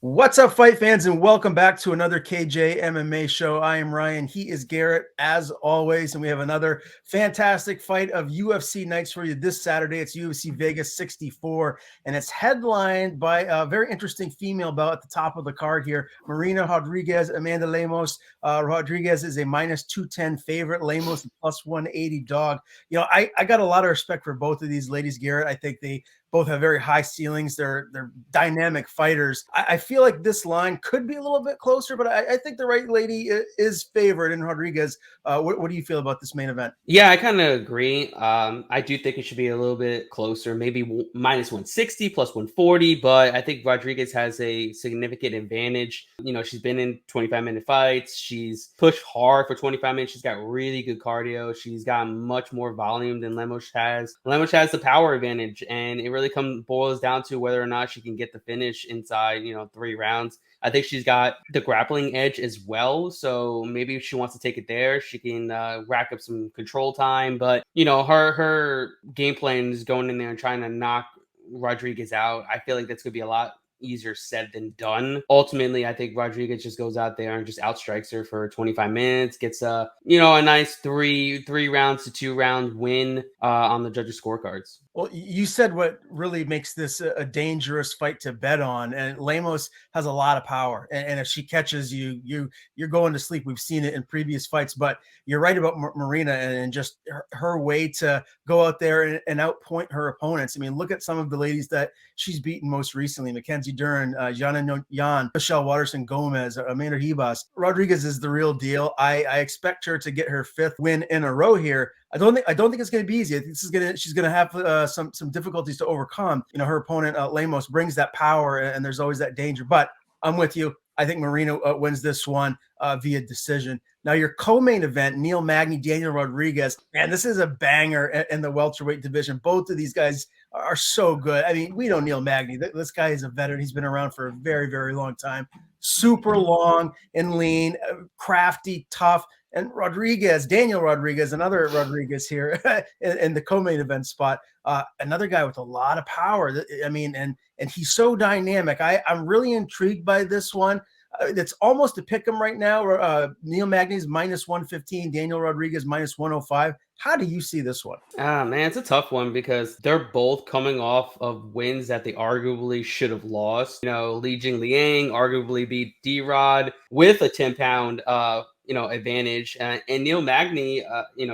What's up, fight fans, and welcome back to another KJ MMA show. I am Ryan. He is Garrett, as always, and we have another fantastic fight of UFC nights for you this Saturday. It's UFC Vegas 64, and it's headlined by a very interesting female bout at the top of the card here. Marina Rodriguez, Amanda Lemos. Rodriguez is a minus 210 favorite. Lemos a plus 180 dog. You know, I got a lot of respect for both of these ladies, Garrett. I think they both have very high ceilings. They're dynamic fighters. I feel like this line could be a little bit closer, but I think the right lady is favored in Rodriguez. What do you feel about this main event? Yeah, I kind of agree. I do think it should be a little bit closer, maybe minus 160, plus 140, but I think Rodriguez has a significant advantage. You know, she's been in 25-minute fights. She's pushed hard for 25 minutes. She's got really good cardio. She's got much more volume than Lemos has. Lemos has the power advantage, and it really boils down to whether or not she can get the finish inside, 3 rounds. I think she's got the grappling edge as well. So maybe if she wants to take it there, she can rack up some control time. But, her game plan is going in there and trying to knock Rodriguez out. I feel like that's going to be a lot easier said than done. Ultimately, I think Rodriguez just goes out there and just outstrikes her for 25 minutes, gets a nice three rounds to 2 round win on the judges' scorecards. Well, you said what really makes this a dangerous fight to bet on, and Lemos has a lot of power. And if she catches you, you're going to sleep. We've seen it in previous fights, but you're right about Marina and just her way to go out there and outpoint her opponents. I mean, look at some of the ladies that she's beaten most recently: Mackenzie Dern, Jana Yan, Michelle Watterson Gomez, Amanda Ribas. Rodriguez is the real deal. I expect her to get her 5th win in a row here. I don't think it's going to be easy. I think she's going to have some difficulties to overcome. Her opponent Lemos brings that power, and there's always that danger. But I'm with you. I think Marina wins this one via decision. Now, your co-main event, Neil Magny, Daniel Rodriguez. Man, this is a banger in the welterweight division. Both of these guys are so good. I mean, we know Neil Magny. This guy is a veteran. He's been around for a very, very long time. Super long and lean, crafty, tough. And Daniel Rodriguez, another Rodriguez here in the co-main event spot, another guy with a lot of power. I mean, and he's so dynamic. I'm really intrigued by this one. It's almost a pick 'em right now. Neil Magny's minus 115, Daniel Rodriguez minus 105. How do you see this one? Man, it's a tough one because they're both coming off of wins that they arguably should have lost. Li Jingliang arguably beat D-Rod with a 10-pound advantage. And Neil Magny,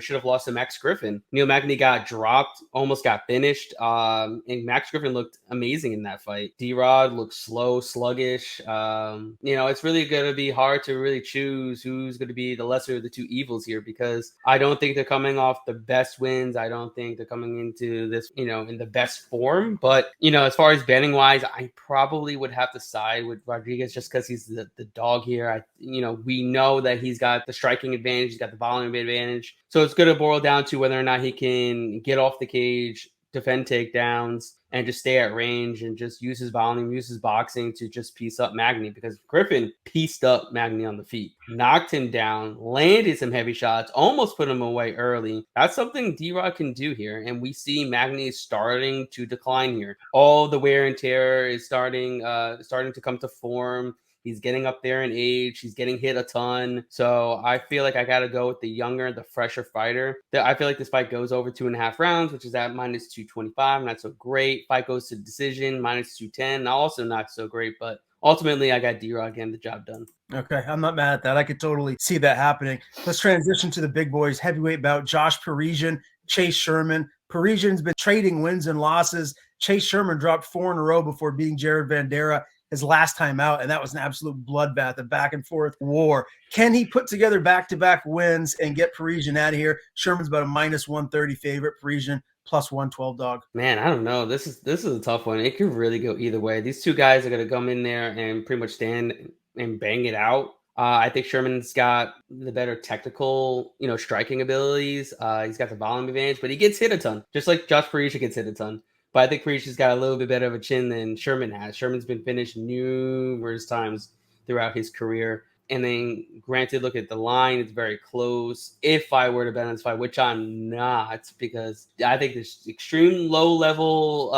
should have lost to Max Griffin. Neil Magny got dropped, almost got finished. And Max Griffin looked amazing in that fight. D-Rod looked slow, sluggish. It's really going to be hard to really choose who's going to be the lesser of the two evils here, because I don't think they're coming off the best wins. I don't think they're coming into this, in the best form. But, as far as betting wise, I probably would have to side with Rodriguez just because he's the dog here. We know that he's got the striking advantage, he's got the volume advantage. So it's going to boil down to whether or not he can get off the cage, defend takedowns, and just stay at range and just use his volume, use his boxing to just piece up Magny, because Griffin pieced up Magny on the feet, knocked him down, landed some heavy shots, almost put him away early. That's something D-Rod can do here, and we see Magny starting to decline here. All the wear and tear is starting to come to form. He's getting up there in age. He's getting hit a ton. So I feel like I got to go with the younger, the fresher fighter. I feel like this fight goes over 2.5 rounds, which is at minus 225. Not so great. Fight goes to decision, minus 210. Also not so great, but ultimately I got D-Rod getting the job done. Okay, I'm not mad at that. I could totally see that happening. Let's transition to the big boys. Heavyweight bout, Josh Parisian, Chase Sherman. Parisian's been trading wins and losses. Chase Sherman dropped 4 in a row before beating Jared Vanderaa his last time out, and that was an absolute bloodbath, a back-and-forth war. Can he put together back-to-back wins and get Parisian out of here? Sherman's about a minus 130 favorite. Parisian plus 112 dog. Man, I don't know. This is a tough one. It could really go either way. These two guys are going to come in there and pretty much stand and bang it out. I think Sherman's got the better technical, striking abilities. He's got the volume advantage, but he gets hit a ton, just like Josh Parisian gets hit a ton. But I think Parisian's got a little bit better of a chin than Sherman has. Sherman's been finished numerous times throughout his career. And then, granted, look at the line; it's very close. If I were to bet on this fight, which I'm not, because I think this extreme low level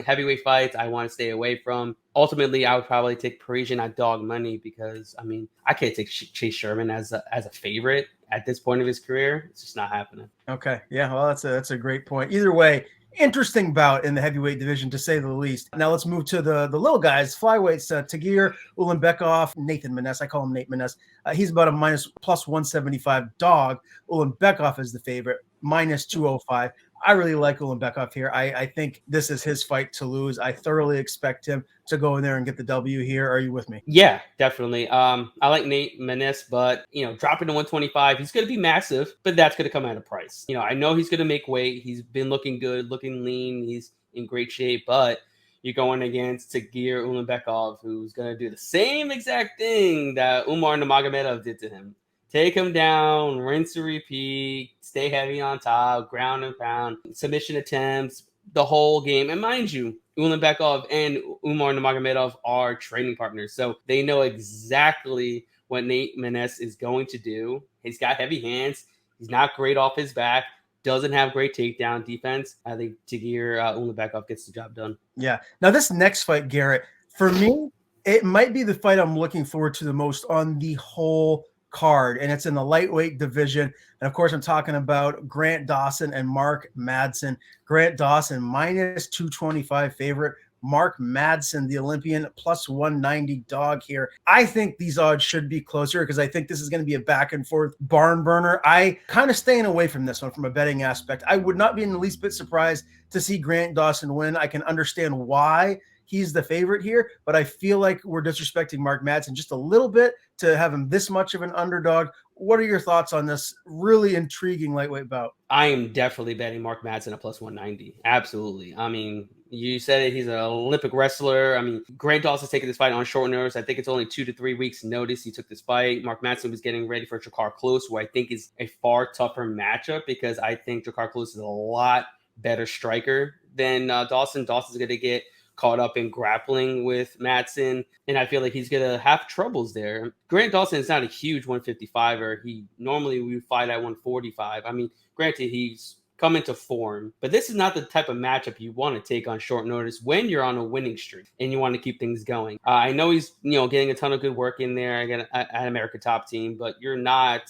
heavyweight fights I want to stay away from. Ultimately, I would probably take Parisian at dog money because, I mean, I can't take Chase Sherman as a favorite at this point of his career. It's just not happening. Okay. Yeah. Well, that's a great point. Either way, interesting bout in the heavyweight division, to say the least. Now let's move to the little guys, flyweights. Tagir Ulanbekov, Nathan Maness. I call him Nate Maness. He's about a plus 175 dog. Ulanbekov is the favorite, minus 205. I really like Ulanbekov here. I think this is his fight to lose. I thoroughly expect him to go in there and get the W here. Are you with me? Yeah, definitely. I like Nate Maness, but dropping to 125, he's going to be massive, but that's going to come at a price. I know he's going to make weight. He's been looking good, looking lean. He's in great shape, but you're going against Tagir Ulanbekov, who's going to do the same exact thing that Umar Nurmagomedov did to him. Take him down, rinse and repeat, stay heavy on top, ground and pound, submission attempts, the whole game. And mind you, Ulanbekov and Umar Nurmagomedov are training partners, so they know exactly what Nate Maness is going to do. He's got heavy hands. He's not great off his back. Doesn't have great takedown defense. I think Tagir Ulanbekov gets the job done. Yeah. Now this next fight, Garrett, for me, it might be the fight I'm looking forward to the most on the whole card, and it's in the lightweight division. And of course, I'm talking about Grant Dawson and Mark Madsen. Grant Dawson minus 225 favorite. Mark Madsen, the Olympian, plus 190 dog here. I think these odds should be closer because I think this is going to be a back and forth barn burner. I kind of staying away from this one from a betting aspect. I would not be in the least bit surprised to see Grant Dawson win. I can understand why he's the favorite here, but I feel like we're disrespecting Mark Madsen just a little bit to have him this much of an underdog. What are your thoughts on this really intriguing lightweight bout? I am definitely betting Mark Madsen at plus 190. Absolutely. I mean, you said it. He's an Olympic wrestler. I mean, Grant Dawson's taking this fight on short notice. I think it's only 2 to 3 weeks notice he took this fight. Mark Madsen was getting ready for Jakar Close, who I think is a far tougher matchup because I think Jakar Close is a lot better striker than Dawson. Dawson's going to get caught up in grappling with Madsen, and I feel like he's going to have troubles there. Grant Dawson is not a huge 155er. He normally we fight at 145. I mean, granted, he's come into form, but this is not the type of matchup you want to take on short notice when you're on a winning streak and you want to keep things going. I know he's getting a ton of good work in there again at America Top Team, but you're not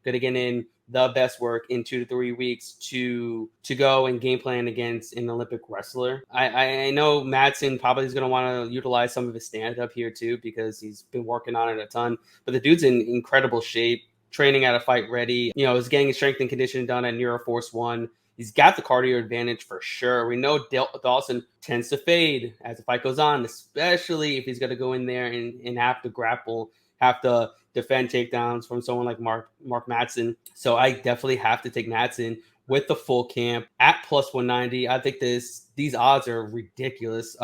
going to get in the best work in 2 to 3 weeks to go and game plan against an Olympic wrestler. I know Madsen probably is going to want to utilize some of his stand-up here too because he's been working on it a ton. But the dude's in incredible shape, training at a fight ready. He's getting his strength and conditioning done at Neuroforce 1. He's got the cardio advantage for sure. We know Dawson tends to fade as the fight goes on, especially if he's going to go in there and have to grapple, have to defend takedowns from someone like Mark Madsen. So I definitely have to take Madsen with the full camp at plus 190. I think these odds are ridiculous.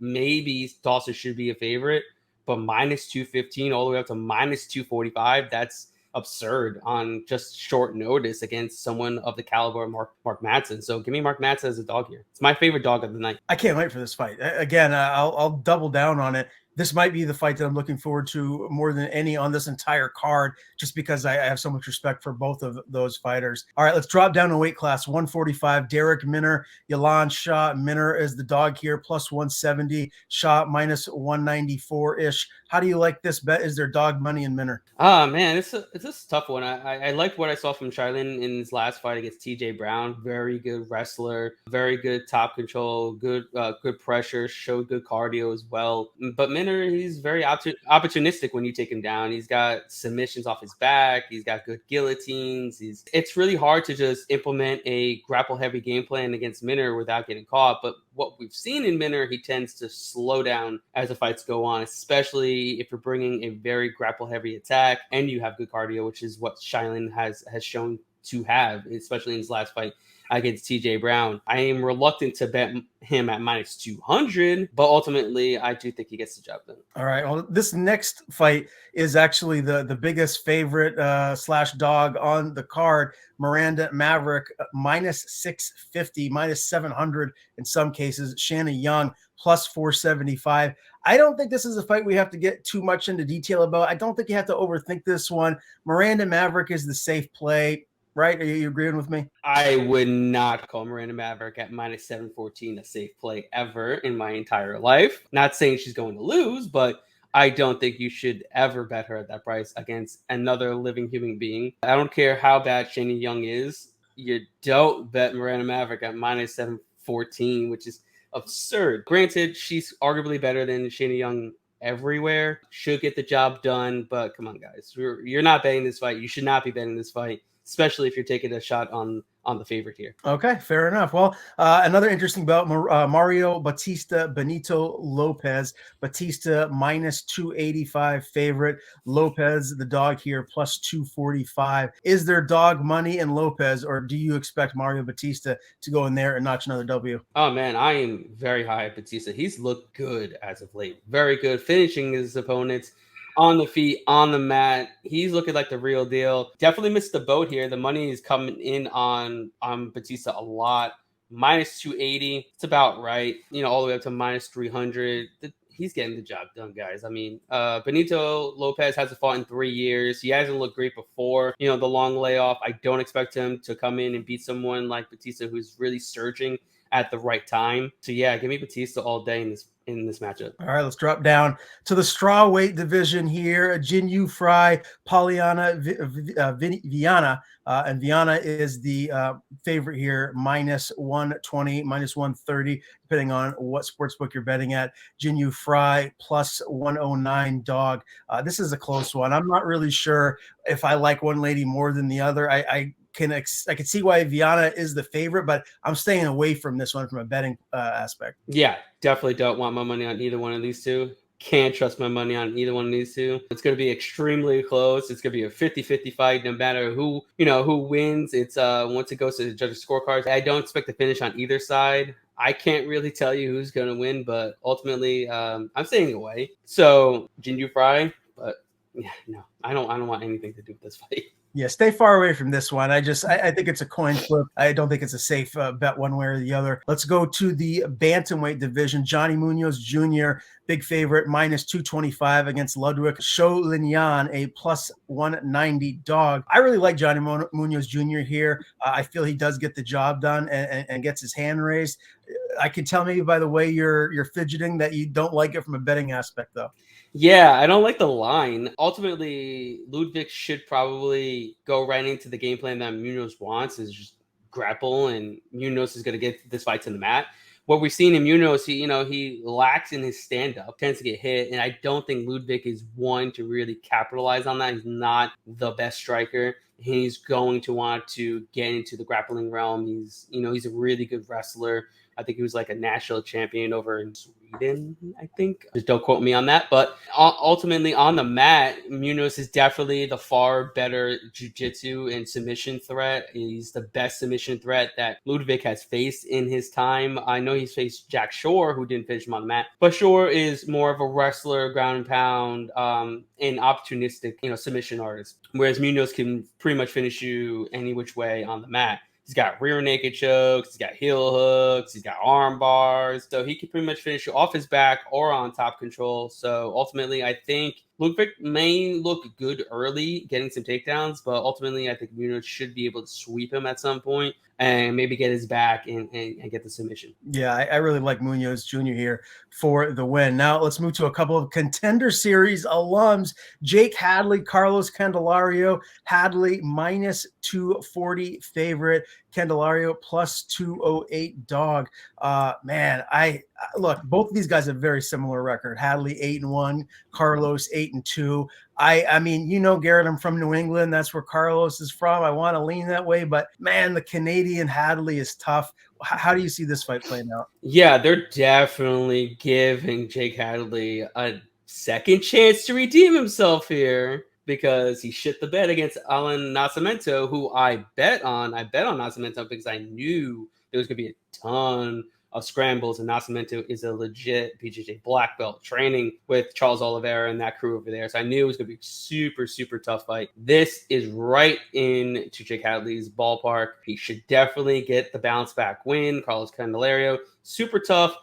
Maybe Dawson should be a favorite, but minus 215 all the way up to minus 245. That's absurd on just short notice against someone of the caliber of Mark Madsen. So give me Mark Madsen as a dog here. It's my favorite dog of the night. I can't wait for this fight. Again, I'll double down on it. This might be the fight that I'm looking forward to more than any on this entire card, just because I have so much respect for both of those fighters. All right, let's drop down to weight class 145. Derek Minner, Yalan Shah. Minner is the dog here, plus 170. Shah minus 194-ish. How do you like this bet? Is there dog money in Minner? Man, it's a tough one. I liked what I saw from Shailin in his last fight against TJ Brown. Very good wrestler, very good top control, good pressure, showed good cardio as well. But Minner, he's very opportunistic when you take him down. He's got submissions off his back. He's got good guillotines. It's really hard to just implement a grapple-heavy game plan against Minner without getting caught. But what we've seen in Minner, he tends to slow down as the fights go on, especially if you're bringing a very grapple-heavy attack and you have good cardio, which is what Shailin has shown to have, especially in his last fight against TJ Brown. I am reluctant to bet him at minus 200, but ultimately I do think he gets the job done. All right. Well, this next fight is actually the biggest favorite slash dog on the card. Miranda Maverick minus 650, minus 700 in some cases. Shanna Young plus 475. I don't think this is a fight we have to get too much into detail about. I don't think you have to overthink this one. Miranda Maverick is the safe play, right? Are you agreeing with me? I would not call Marina Maverick at minus 714 a safe play ever in my entire life. Not saying she's going to lose, but I don't think you should ever bet her at that price against another living human being. I don't care how bad Shani Young is. You don't bet Miranda Maverick at minus 714, which is absurd. Granted, she's arguably better than Shani Young everywhere. Should get the job done, but come on, guys. You're not betting this fight. You should not be betting this fight, especially if you're taking a shot on the favorite here. Okay, fair enough. Well, another interesting bout, Mario Batista, Benito Lopez. Batista minus 285 favorite. Lopez, the dog here, plus 245. Is there dog money in Lopez, or do you expect Mario Batista to go in there and notch another W? Oh, man, I am very high at Batista. He's looked good as of late. Very good, finishing his opponents on the feet, on the mat. He's looking like the real deal. Definitely missed the boat here. The money is coming in on Batista a lot. Minus 280. It's about right. All the way up to minus 300. He's getting the job done, guys. I mean, Benito Lopez hasn't fought in 3 years. He hasn't looked great before, the long layoff. I don't expect him to come in and beat someone like Batista, who's really surging at the right time. So yeah, give me Batista all day in this matchup. All right, let's drop down to the strawweight division here. Jin Yu Fry, Polyana Viana, and Viana is the favorite here, minus 120, minus 130, depending on what sportsbook you're betting at. Jin Yu Fry plus 109 dog. This is a close one. I'm not really sure if I like one lady more than the other. I can see why Viana is the favorite, but I'm staying away from this one from a betting aspect. Yeah, definitely don't want my money on either one of these two. Can't trust my money on either one of these two. It's going to be extremely close. It's going to be a 50-50 fight, no matter who wins. It's once it goes to the judges' scorecards. I don't expect to finish on either side. I can't really tell you who's going to win, but ultimately, I'm staying away. So, Jin Yu Fry, but yeah, no, I don't want anything to do with this fight. Yeah, stay far away from this one. I think it's a coin flip. I don't think it's a safe bet one way or the other. Let's go to the bantamweight division. Johnny Munoz Jr., big favorite, minus 225 against Ludwig Sholinyan, a plus 190 dog. I really like Johnny Munoz Jr. here. I feel he does get the job done and gets his hand raised. I can tell maybe by the way you're fidgeting that you don't like it from a betting aspect, though. Yeah, I don't like the line. Ultimately, Ludwig should probably go right into the game plan that Munoz wants, is just grapple, and Munoz is going to get this fight to the mat. What we've seen in Munoz, he lacks in his stand-up, tends to get hit, and I don't think Ludwig is one to really capitalize on that. He's not the best striker. He's going to want to get into the grappling realm. He's a really good wrestler. I think he was like a national champion over in Sweden, I think. Just don't quote me on that. But ultimately, on the mat, Munoz is definitely the far better jiu-jitsu and submission threat. He's the best submission threat that Ludwig has faced in his time. I know he's faced Jack Shore, who didn't finish him on the mat. But Shore is more of a wrestler, ground and pound, and opportunistic, submission artist. Whereas Munoz can pretty much finish you any which way on the mat. He's got rear naked chokes. He's got heel hooks. He's got arm bars. So he can pretty much finish you off his back or on top control. So ultimately, I think Ludwig may look good early, getting some takedowns, but ultimately, I think Munoz should be able to sweep him at some point and maybe get his back and get the submission. Yeah, I really like Munoz Jr. here for the win. Now let's move to a couple of Contender Series alums. Jake Hadley, Carlos Candelario. Hadley minus 240 favorite. Candelario plus 208 dog. Man, look, both of these guys have very similar record. Hadley 8-1, Carlos 8-2. I mean, Garrett, I'm from New England. That's where Carlos is from. I want to lean that way, but man, the Canadian Hadley is tough. How do you see this fight playing out? Yeah, they're definitely giving Jake Hadley a second chance to redeem himself here, because he shit the bed against Alan Nascimento, who I bet on. I bet on Nascimento because I knew there was going to be a ton of scrambles, and Nascimento is a legit BJJ black belt training with Charles Oliveira and that crew over there. So I knew it was going to be a super, super tough fight. This is right into Jake Hadley's ballpark. He should definitely get the bounce back win. Carlos Candelario, super tough.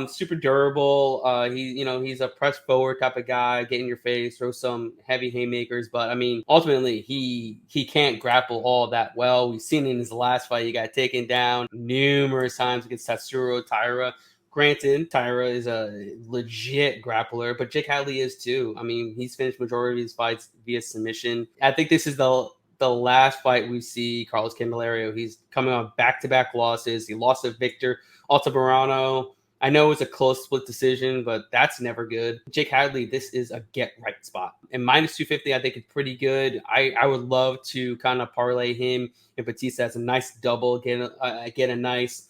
Super durable. He's a press forward type of guy, get in your face, throw some heavy haymakers. But I mean, ultimately, he can't grapple all that well. We've seen in his last fight, he got taken down numerous times against Tatsuro Taira. Granted, Tyra is a legit grappler, but Jake Hadley is too. I mean, he's finished majority of his fights via submission. I think this is the last fight we see Carlos Candelario. He's coming on back-to-back losses. He lost to Victor Altamirano. I know it's a close split decision, but that's never good. Jake Hadley, this is a get-right spot. And minus 250, I think, is pretty good. I would love to kind of parlay him and Batista as a nice double, get a nice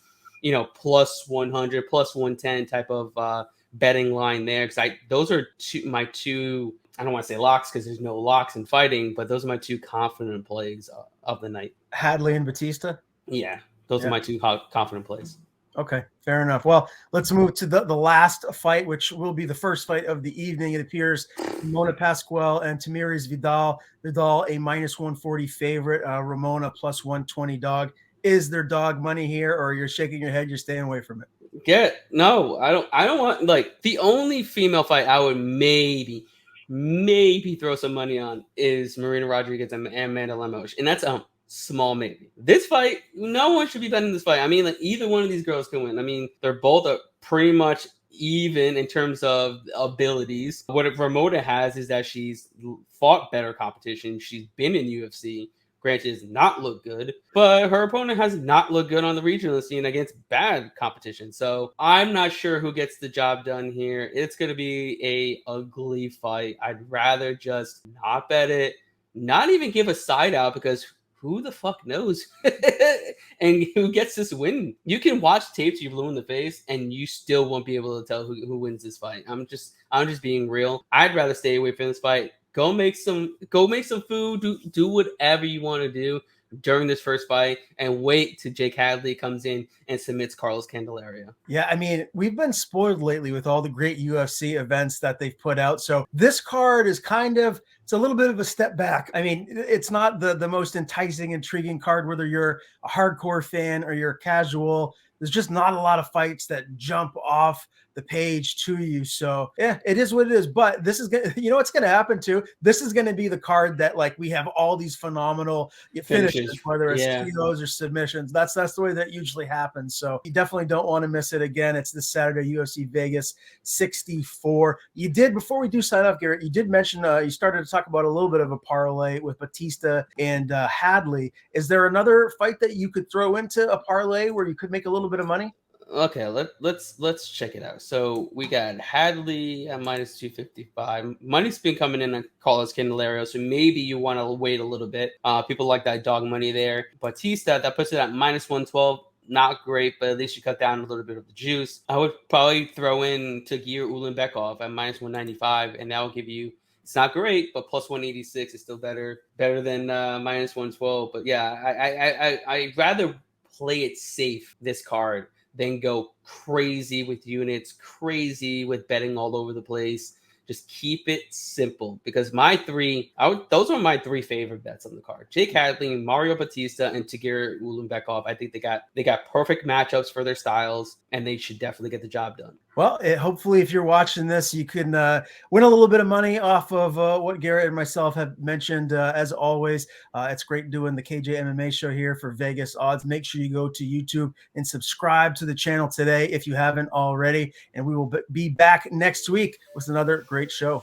plus 100, plus 110 type of betting line there. Because those are my two, I don't want to say locks because there's no locks in fighting, but those are my two confident plays of the night. Hadley and Batista? Yeah, those are my two confident plays. Okay, fair enough. Well, let's move to the last fight, which will be the first fight of the evening. It appears Ramona Pascual and Tamiris Vidal. Vidal, a minus 140 favorite. Ramona plus 120 dog. Is there dog money here, or you're shaking your head, you're staying away from it? No, I don't want, like, the only female fight I would maybe throw some money on is Marina Rodriguez and Amanda Lemos, and that's a small maybe. This fight, no one should be betting this fight. I mean, like, either one of these girls can win. I mean, they're both pretty much even in terms of abilities. What Ramona has is that she's fought better competition. She's been in UFC. Granted, has not looked good, but her opponent has not looked good on the regional scene against bad competition. So I'm not sure who gets the job done here. It's going to be a ugly fight. I'd rather just not bet it, not even give a side out, because who the fuck knows and who gets this win. You can watch tapes you blue in the face and you still won't be able to tell who wins this fight. I'm just being real. I'd rather stay away from this fight. Go make some food. Do whatever you want to do during this first fight, and wait till Jake Hadley comes in and submits Carlos Candelario. Yeah, I mean, we've been spoiled lately with all the great UFC events that they've put out. So this card is it's a little bit of a step back. I mean, it's not the most enticing, intriguing card, whether you're a hardcore fan or you're casual. There's just not a lot of fights that jump off the page to you. So yeah, it is what it is. But this is gonna, what's gonna happen too. This is gonna be the card that, like, we have all these phenomenal finishes, whether it's KOs or submissions. That's the way that usually happens. So you definitely don't want to miss it. Again, it's this Saturday, UFC Vegas 64. You did, before we do sign off, Garrett, you did mention you started to talk about a little bit of a parlay with Batista and Hadley. Is there another fight that you could throw into a parlay where you could make a little bit of money? Okay, let's check it out. So we got Hadley at minus 255. Money's been coming in on Carlos Candelario, so maybe you want to wait a little bit. People like that dog money there. Batista, that puts it at minus 112. Not great, but at least you cut down a little bit of the juice. I would probably throw in Tagir Ulanbekov at minus 195, and that will give you, it's not great, but plus 186 is still better than minus 112. But yeah, I'd rather play it safe, this card, then go crazy with units, crazy with betting all over the place. Just keep it simple, because those are my three favorite bets on the card: Jake Hadley, Mario Batista, and Tagir Ulanbekov. I think they got perfect matchups for their styles, and they should definitely get the job done. Well, hopefully, if you're watching this, you can win a little bit of money off of what Garrett and myself have mentioned. As always, it's great doing the KJ MMA show here for Vegas Odds. Make sure you go to YouTube and subscribe to the channel today if you haven't already. And we will be back next week with another great show.